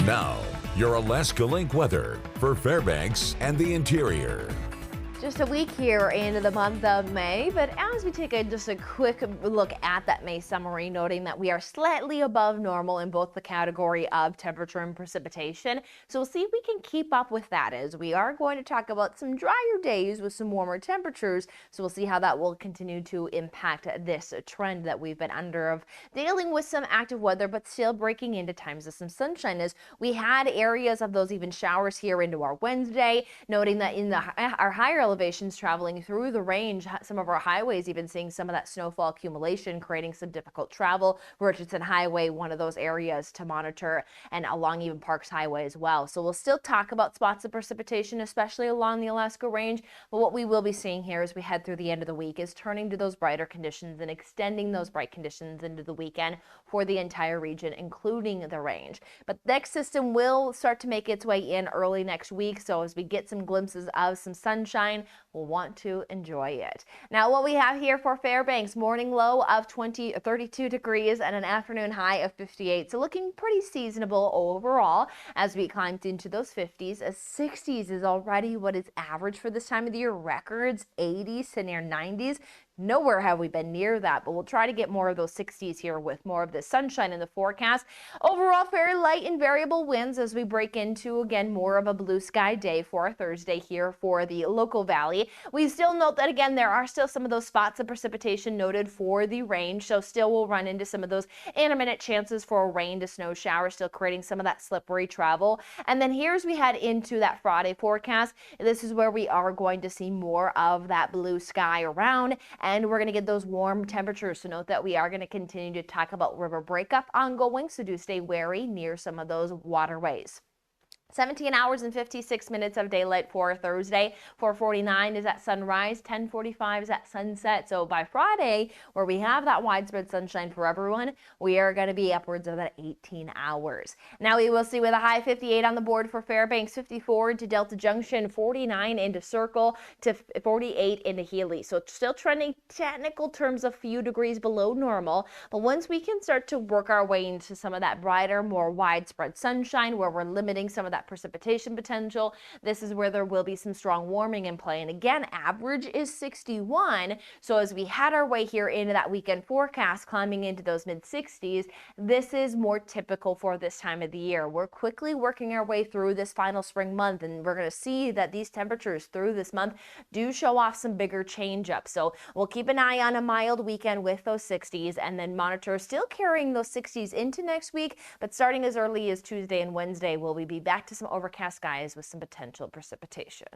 Now, your Alaska Link weather for Fairbanks and the interior. Just a week here into the month of May, but as we take just a quick look at that May summary, noting that we are slightly above normal in both the category of temperature and precipitation. So we'll see if we can keep up with that, as we are going to talk about some drier days with some warmer temperatures. So we'll see how that will continue to impact this trend that we've been under of dealing with some active weather, but still breaking into times of some sunshine, as we had areas of those even showers here into our Wednesday, noting that in our higher elevations traveling through the range, some of our highways even seeing some of that snowfall accumulation, creating some difficult travel. Richardson Highway, one of those areas to monitor, and along even Parks Highway as well. So we'll still talk about spots of precipitation, especially along the Alaska Range. But what we will be seeing here as we head through the end of the week is turning to those brighter conditions and extending those bright conditions into the weekend for the entire region, including the range. But the next system will start to make its way in early next week. So as we get some glimpses of some sunshine, we'll want to enjoy it. Now, what we have here for Fairbanks, morning low of 32 degrees and an afternoon high of 58. So looking pretty seasonable overall as we climbed into those 50s. As 60s is already what is average for this time of the year. Records 80s to near 90s. Nowhere have we been near that, but we'll try to get more of those 60s here with more of the sunshine in the forecast. Overall, very light and variable winds as we break into, again, more of a blue sky day for Thursday here for the local valley. We still note that, again, there are still some of those spots of precipitation noted for the range, so still we'll run into some of those intermittent chances for a rain to snow shower, still creating some of that slippery travel. And then here as we head into that Friday forecast, this is where we are going to see more of that blue sky around, and we're going to get those warm temperatures. So note that we are going to continue to talk about river breakup ongoing, so do stay wary near some of those waterways. 17 hours and 56 minutes of daylight for Thursday. 4:49 is at sunrise, 10:45 is at sunset. So by Friday, where we have that widespread sunshine for everyone, we are going to be upwards of that 18 hours. Now we will see with a high 58 on the board for Fairbanks, 54 into Delta Junction, 49 into Circle, to 48 into Healy. So still trending technical terms a few degrees below normal. But once we can start to work our way into some of that brighter, more widespread sunshine, where we're limiting some of that precipitation potential, this is where there will be some strong warming in play. And again, average is 61. So as we head our way here into that weekend forecast, climbing into those mid 60s, this is more typical for this time of the year. We're quickly working our way through this final spring month, and we're going to see that these temperatures through this month do show off some bigger change up. So we'll keep an eye on a mild weekend with those 60s, and then monitor still carrying those 60s into next week. But starting as early as Tuesday and Wednesday, will we be back to some overcast skies with some potential precipitation.